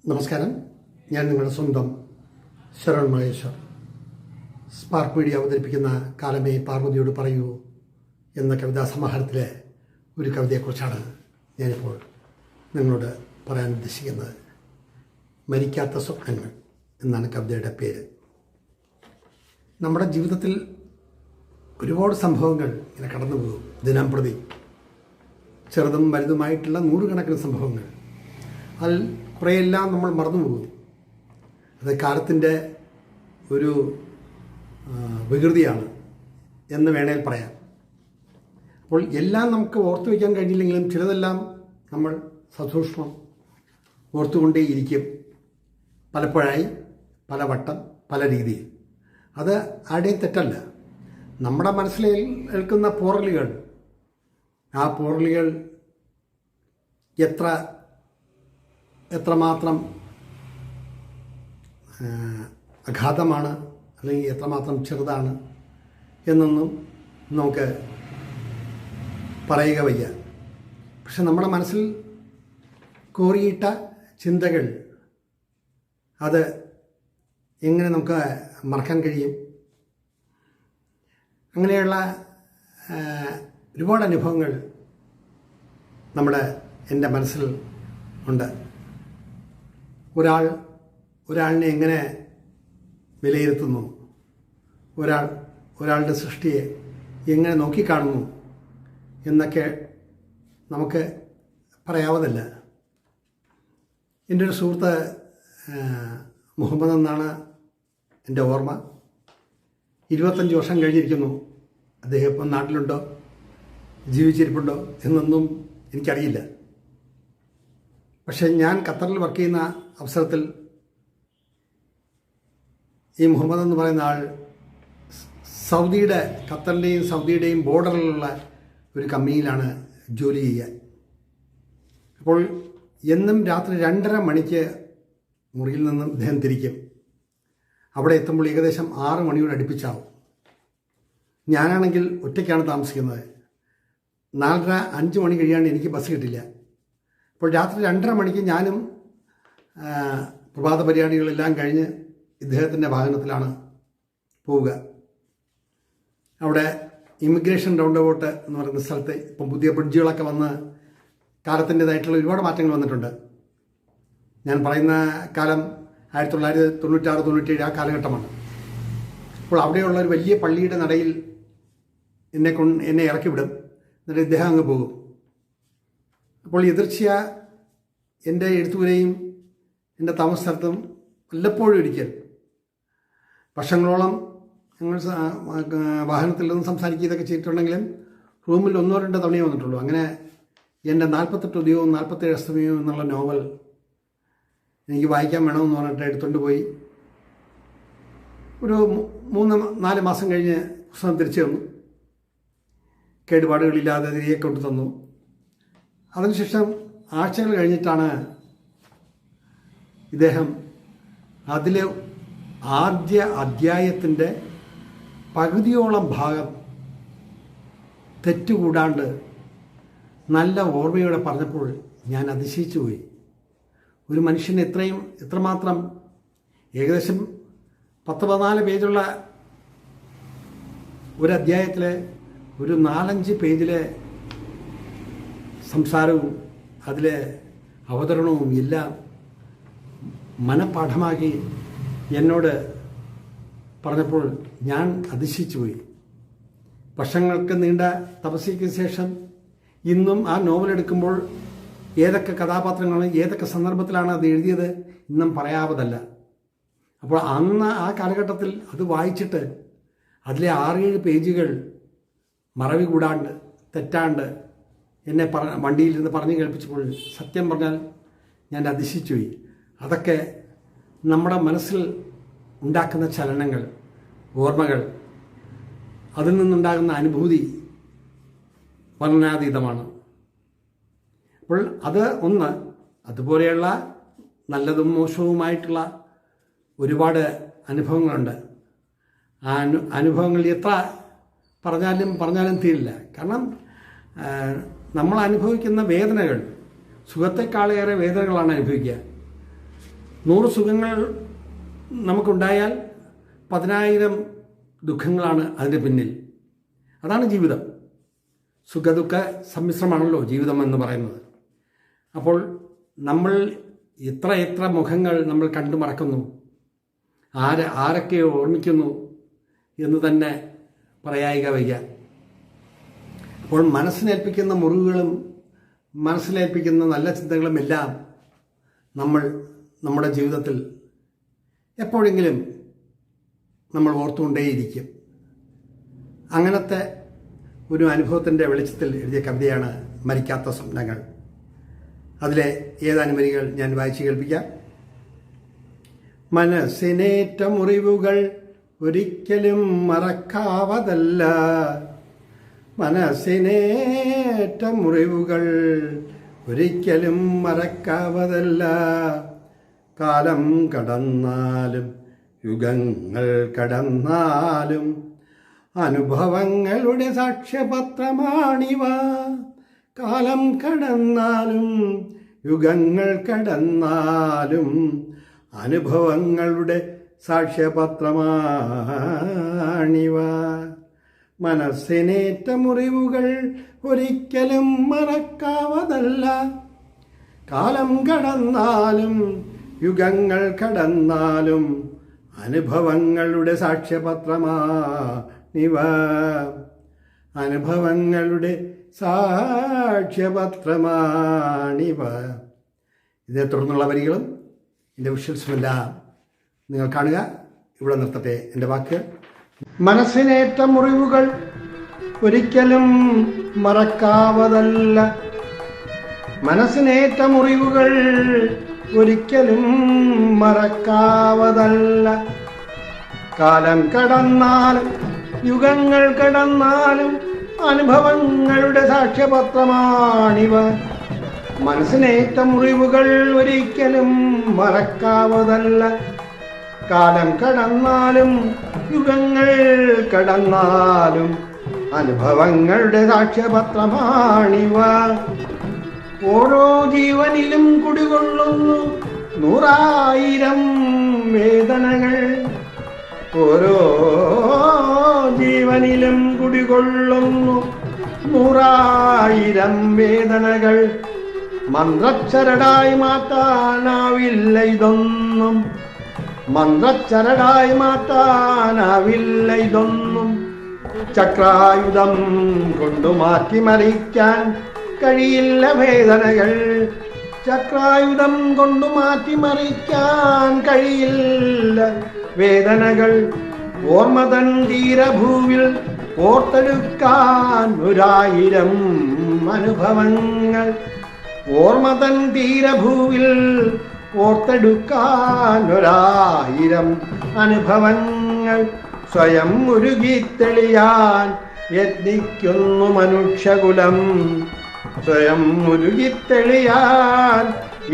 നമസ്കാരം. ഞാൻ നിങ്ങളുടെ സ്വന്തം ശരൺ മഹേശ്വർ. സ്പാർക്ക് മീഡിയ അവതരിപ്പിക്കുന്ന കാലമേ പാർവതിയോട് പറയൂ എന്ന കവിതാ സമാഹാരത്തിലെ ഒരു കവിതയെക്കുറിച്ചാണ് ഞാനിപ്പോൾ നിങ്ങളോട് പറയാൻ ഉദ്ദേശിക്കുന്നത്. മരിക്കാത്ത സ്വപ്നങ്ങൾ എന്നാണ് കവിതയുടെ പേര്. നമ്മുടെ ജീവിതത്തിൽ ഒരുപാട് സംഭവങ്ങൾ ഇങ്ങനെ കടന്നു പോകും. ദിനം പ്രതി ചെറുതും വലുതുമായിട്ടുള്ള നൂറുകണക്കിന് സംഭവങ്ങൾ. അതിൽ കുറേയെല്ലാം നമ്മൾ മറന്നു പോകും. അത് കാലത്തിൻ്റെ ഒരു വികൃതിയാണ് എന്ന് വേണേൽ പറയാം. അപ്പോൾ എല്ലാം നമുക്ക് ഓർത്തു വയ്ക്കാൻ കഴിഞ്ഞില്ലെങ്കിലും ചിലതെല്ലാം നമ്മൾ സസൂക്ഷ്മം ഓർത്തുകൊണ്ടേയിരിക്കും. പലപ്പോഴായി, പല വട്ടം, പല രീതിയിൽ. അത് ആരുടെയും തെറ്റല്ല. നമ്മുടെ മനസ്സിൽ ഏൽക്കുന്ന പോറലുകൾ, ആ പോറലുകൾ എത്രമാത്രം അഗാധമാണ് അല്ലെങ്കിൽ എത്രമാത്രം ചെറുതാണ് എന്നൊന്നും നമുക്ക് പറയുക വയ്യ. പക്ഷെ നമ്മുടെ മനസ്സിൽ കോറിയിട്ട ചിന്തകൾ, അത് എങ്ങനെ നമുക്ക് മറക്കാൻ കഴിയും? അങ്ങനെയുള്ള ഒരുപാട് അനുഭവങ്ങൾ എൻ്റെ മനസ്സിൽ ഉണ്ട്. ഒരാളിനെ എങ്ങനെ വിലയിരുത്തുന്നു, ഒരാളുടെ സൃഷ്ടിയെ എങ്ങനെ നോക്കിക്കാണുന്നു എന്നൊക്കെ നമുക്ക് പറയാവുന്നില്ല. എൻ്റെ ഒരു സുഹൃത്ത് മുഹമ്മദ് എന്നാണ് എൻ്റെ ഓർമ്മ. 25 വർഷം കഴിഞ്ഞിരിക്കുന്നു. അദ്ദേഹം ഇപ്പം നാട്ടിലുണ്ടോ, ജീവിച്ചിരിപ്പുണ്ടോ എന്നൊന്നും എനിക്കറിയില്ല. പക്ഷെ ഞാൻ ഖത്തറിൽ വർക്ക് ചെയ്യുന്ന അവസരത്തിൽ ഈ മുഹമ്മദ് എന്ന് പറയുന്ന ആൾ ഖത്തറിൻ്റെയും സൗദിയുടെയും ബോർഡറിലുള്ള ഒരു കമ്പനിയിലാണ് ജോലി ചെയ്യുക. അപ്പോൾ എന്നും രാത്രി 2:30 മണിക്ക് മുറിയിൽ നിന്നും ഇദ്ദേഹം തിരിക്കും. അവിടെ എത്തുമ്പോൾ ഏകദേശം 6 മണിയോട് അടുപ്പിച്ചാവും. ഞാനാണെങ്കിൽ ഒറ്റയ്ക്കാണ് താമസിക്കുന്നത്. 4:30-5 മണി കഴിയാണ്ട് എനിക്ക് ബസ് കിട്ടില്ല. അപ്പോൾ രാത്രി 2:30 മണിക്ക് ഞാനും പ്രഭാത പരിപാടികളെല്ലാം കഴിഞ്ഞ് ഇദ്ദേഹത്തിൻ്റെ വാഹനത്തിലാണ് പോവുക. അവിടെ ഇമിഗ്രേഷൻ റൗണ്ട് അബൌട്ട് എന്ന് പറയുന്ന സ്ഥലത്ത് ഇപ്പം പുതിയ ബ്രിഡ്ജുകളൊക്കെ വന്ന് കാലത്തിൻ്റെതായിട്ടുള്ള ഒരുപാട് മാറ്റങ്ങൾ വന്നിട്ടുണ്ട്. ഞാൻ പറയുന്ന കാലം 1996-97 ആ കാലഘട്ടമാണ്. അപ്പോൾ അവിടെയുള്ള ഒരു വലിയ പള്ളിയുടെ നടയിൽ എന്നെ ഇറക്കി വിടും. എന്നിട്ട് ഇദ്ദേഹം അങ്ങ് പോകും. അപ്പോൾ എതിർച്ചയ എൻ്റെ എഴുത്തുപുരയും എൻ്റെ താമസ സ്ഥലത്തും വല്ലപ്പോഴും ഒരിക്കൽ വർഷങ്ങളോളം ഞങ്ങൾ വാഹനത്തിൽ നിന്ന് സംസാരിക്കുകയൊക്കെ ചെയ്തിട്ടുണ്ടെങ്കിലും റൂമിൽ 1-2 തവണയേ വന്നിട്ടുള്ളൂ. അങ്ങനെ എൻ്റെ 48 ഉദയവും 47 അസ്തമയവും എന്നുള്ള നോവൽ എനിക്ക് വായിക്കാൻ വേണമെന്ന് പറഞ്ഞിട്ട് എടുത്തുകൊണ്ട് പോയി. ഒരു 3-4 മാസം കഴിഞ്ഞ് പുസ്തകം തിരിച്ചു തന്നു. കേടുപാടുകളില്ലാതെ തിരികെ കൊണ്ടു തന്നു. അതിനുശേഷം ആഴ്ചകൾ കഴിഞ്ഞിട്ടാണ് ഇദ്ദേഹം അതിലെ ആദ്യ അധ്യായത്തിൻ്റെ പകുതിയോളം ഭാഗം തെറ്റുകൂടാണ്ട് നല്ല ഓർമ്മയോടെ പറഞ്ഞപ്പോൾ ഞാൻ അതിശയിച്ചു പോയി. ഒരു മനുഷ്യന് എത്രമാത്രം ഏകദേശം 10-14 പേജുള്ള ഒരു അധ്യായത്തിലെ ഒരു 4-5 പേജിലെ സംസാരവും അതിലെ അവതരണവും എല്ലാം മനഃപാഠമാക്കി എന്നോട് പറഞ്ഞപ്പോൾ ഞാൻ അതിശയിച്ചു പോയി. വർഷങ്ങൾക്ക് നീണ്ട തപസ്യയ്ക്ക് ശേഷം ഇന്നും ആ നോവൽ എടുക്കുമ്പോൾ ഏതൊക്കെ കഥാപാത്രങ്ങൾ ഏതൊക്കെ സന്ദർഭത്തിലാണ് അത് എഴുതിയത് ഇന്നും പറയാവതല്ല. അപ്പോൾ അന്ന് ആ കാലഘട്ടത്തിൽ അത് വായിച്ചിട്ട് അതിലെ 6-7 പേജുകൾ മറവി കൂടാണ്ട് തെറ്റാണ്ട് എന്നെ വണ്ടിയിലിരുന്ന് പറഞ്ഞു കേൾപ്പിച്ചപ്പോൾ സത്യം പറഞ്ഞാൽ ഞാൻ അതിശയിച്ചുപോയി. അതൊക്കെ നമ്മുടെ മനസ്സിൽ ഉണ്ടാക്കുന്ന ചലനങ്ങൾ, ഓർമ്മകൾ, അതിൽ നിന്നുണ്ടാകുന്ന അനുഭൂതി വർണ്ണനാതീതമാണ്. അപ്പോൾ അതുപോലെയുള്ള നല്ലതും മോശവുമായിട്ടുള്ള ഒരുപാട് അനുഭവങ്ങളുണ്ട്. ആ അനുഭവങ്ങൾ എത്ര പറഞ്ഞാലും തീരില്ല. കാരണം നമ്മൾ അനുഭവിക്കുന്ന വേദനകൾ സുഖത്തെക്കാളേറെ വേദനകളാണ് അനുഭവിക്കുക. 100 സുഖങ്ങൾ നമുക്കുണ്ടായാൽ 10,000 ദുഃഖങ്ങളാണ് അതിൻ്റെ പിന്നിൽ. അതാണ് ജീവിതം. സുഖദുഃഖ സമ്മിശ്രമാണല്ലോ ജീവിതം എന്ന് പറയുന്നത്. അപ്പോൾ നമ്മൾ എത്ര മുഖങ്ങൾ നമ്മൾ കണ്ടു മറക്കുന്നു, ആരൊക്കെ ഓർമ്മിക്കുന്നു എന്ന് തന്നെ പറയായിക വയ്യ. അപ്പോൾ മനസ്സിനേൽപ്പിക്കുന്ന മുറിവുകളും മനസ്സിലേൽപ്പിക്കുന്ന നല്ല ചിന്തകളും എല്ലാം നമ്മൾ നമ്മുടെ ജീവിതത്തിൽ എപ്പോഴെങ്കിലും നമ്മൾ ഓർത്തുകൊണ്ടേയിരിക്കും. അങ്ങനത്തെ ഒരു അനുഭവത്തിൻ്റെ വെളിച്ചത്തിൽ എഴുതിയ കവിതയാണ് മരിക്കാത്ത സ്വപ്നങ്ങൾ. അതിലെ ഏതാനും വരികൾ ഞാൻ വായിച്ചു കേൾപ്പിക്കാം. മനസ്സിനേറ്റ മുറിവുകൾ ഒരിക്കലും മറക്കാവതല്ല, മനസ്സിനേറ്റ മുറിവുകൾ ഒരിക്കലും മറക്കാവതല്ല. കാലം കടന്നാലും യുഗങ്ങൾ കടന്നാലും അനുഭവങ്ങളുടെ സാക്ഷ്യപത്രമാണിവ. കാലം കടന്നാലും യുഗങ്ങൾ കടന്നാലും അനുഭവങ്ങളുടെ സാക്ഷ്യപത്രമാണിവ. മനസ്സിനേറ്റ മുറിവുകൾ ഒരിക്കലും മറക്കാവതല്ല, കാലം കടന്നാലും യുഗങ്ങൾ കടന്നാലും അനുഭവങ്ങളുടെ സാക്ഷ്യപത്രമാണിവ. അനുഭവങ്ങളുടെ സാക്ഷ്യപത്രമാണിവ. ഇതേ തുടർന്നുള്ള വരികളും എൻ്റെ വിഷ്വൽസുമെല്ലാം നിങ്ങൾ കാണുക. ഇവിടെ നിർത്തട്ടെ എൻ്റെ വാക്കുകൾ. മനസ്സിനേറ്റ മുറിവുകൾ ഒരിക്കലും മറക്കാവതല്ല, മനസ്സിനേറ്റ മുറിവുകൾ ഒരിക്കലും മറക്കാവതല്ല. കാലം കടന്നാലും യുഗങ്ങൾ കടന്നാലും അനുഭവങ്ങളുടെ സാക്ഷ്യപത്രമാണിവ. മനസ്സിനേറ്റ മുറിവുകൾ ഒരിക്കലും മറക്കാവതല്ല, കാലം കടന്നാലും യുഗങ്ങൾ കടന്നാലും അനുഭവങ്ങളുടെ സാക്ഷ്യപത്രമാണിവ. ഓരോ ജീവനിലും കുടികൊള്ളുന്നു 100,000 വേദനകൾ, ഓരോ ജീവനിലും കുടികൊള്ളുന്നു 100,000 വേദനകൾ. മന്ത്രച്ചരടായി മാറ്റാനാവില്ല ഇതൊന്നും, മന്ത്രച്ചരടായി മാറ്റാനാവില്ല ഇതൊന്നും. ചക്രായുധം കൊണ്ടു മാറ്റി മറിക്കാൻ കഴിയില്ല വേദനകൾ, ചക്രായുധം കൊണ്ടു മാറ്റി മറിക്കാൻ കഴിയില്ല വേദനകൾ. ഓർമ്മതൻ തീരഭൂവിൽ ഓർത്തെടുക്കാൻ 1,000 അനുഭവങ്ങൾ, ഓർമ്മതൻ തീരഭൂവിൽ ഓർത്തെടുക്കാൻ 1,000 അനുഭവങ്ങൾ. സ്വയം ഉരുകി തെളിയാൻ യത്നിക്കുന്നു മനുഷ്യകുലം, സ്വയം ഉരുകി തെളിയാൻ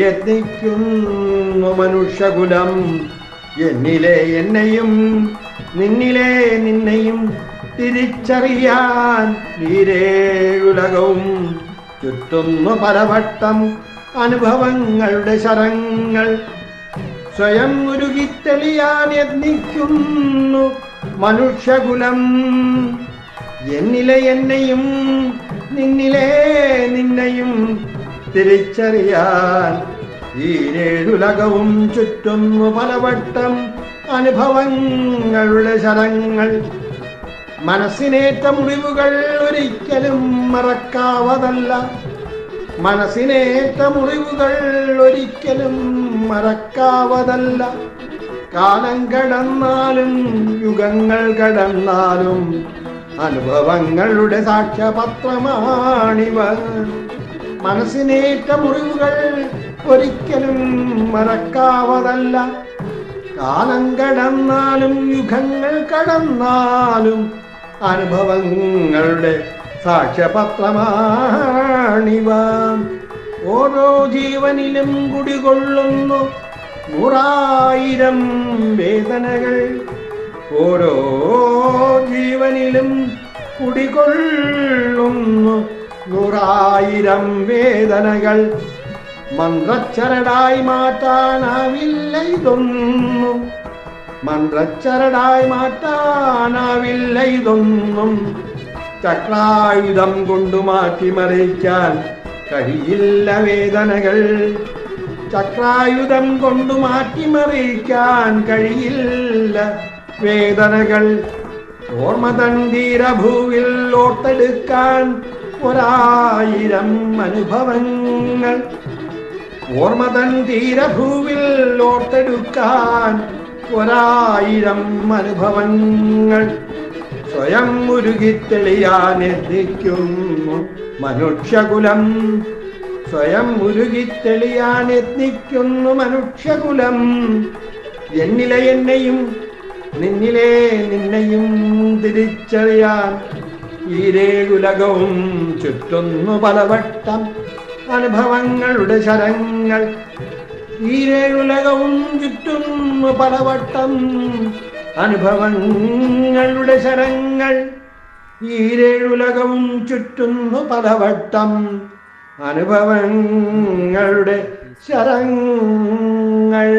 യത്നിക്കുന്നു മനുഷ്യകുലം. എന്നിലെ എന്നെയും നിന്നിലെ നിന്നെയും തിരിച്ചറിയാൻ നീരേഴുലകവും ചുറ്റുന്നു പലവട്ടം അനുഭവങ്ങളുടെ ശരങ്ങൾ. സ്വയം ഉരുകി തെളിയാൻ യത്നിക്കുന്നു മനുഷ്യകുലം. എന്നിലെ എന്നെയും നിന്നിലെ നിന്നെയും തിരിച്ചറിയാൻ ഈ 7 ഉലകവും ചുറ്റുന്നു പലവട്ടം അനുഭവങ്ങളുടെ ശരങ്ങൾ. മനസ്സിനേറ്റ മുറിവുകൾ ഒരിക്കലും മറക്കാവതല്ല, മനസ്സിനേറ്റ മുറിവുകൾ ഒരിക്കലും മറക്കാവതല്ല. കാലം കടന്നാലും യുഗങ്ങൾ കടന്നാലും അനുഭവങ്ങളുടെ സാക്ഷ്യപത്രമാണിവ. മനസ്സിനേറ്റ മുറിവുകൾ ഒരിക്കലും മറക്കാവതല്ല, കാലം കടന്നാലും യുഗങ്ങൾ കടന്നാലും അനുഭവങ്ങളുടെ സാക്ഷ്യപത്രമാണിവ. ഓരോ ജീവനിലും കുടികൊള്ളുന്നു 100,000 വേദനകൾ, ഓരോ ജീവനിലും കുടികൊള്ളുന്നു 100,000 വേദനകൾ. മന്ത്രച്ചരടായി മാറ്റാനാവില്ല ഇതൊന്നും, മന്ത്രച്ചരടായി മാറ്റാനാവില്ല ഇതൊന്നും. ചക്രായുധം കൊണ്ടു മാറ്റിമറിക്കാൻ കഴിയില്ല വേദനകൾ, ചക്രായുധം കൊണ്ടു മാറ്റിമറിക്കാൻ കഴിയില്ല വേദനകൾ. ഓർമ്മതൻ തീരഭൂവിൽ ഓർത്തെടുക്കാൻ 1000 അനുഭവങ്ങൾ, ഓർമ്മതൻ തീരഭൂവിൽ ഓർത്തെടുക്കാൻ 1000 അനുഭവങ്ങൾ. സ്വയം ഉരുകിത്തെളിയാൻ യത്നിക്കുന്നു മനുഷ്യകുലം, സ്വയം ഉരുകിത്തെളിയാൻ യത്നിക്കുന്നു മനുഷ്യകുലം. എന്നിലെ എന്നെയും നിന്നിലെ നിന്നെയും തിരിച്ചറിയാൻ ഈരേഴുലകവും ചുറ്റുന്നു പലവട്ടം അനുഭവങ്ങളുടെ ശരങ്ങൾ, ഈരേഴുലകവും ചുറ്റുന്നു പലവട്ടം അനുഭവങ്ങളുടെ ശരങ്ങൾ, ഈരേഴുലകവും ചുറ്റുന്നു പലവട്ടം അനുഭവങ്ങളുടെ ശരങ്ങൾ.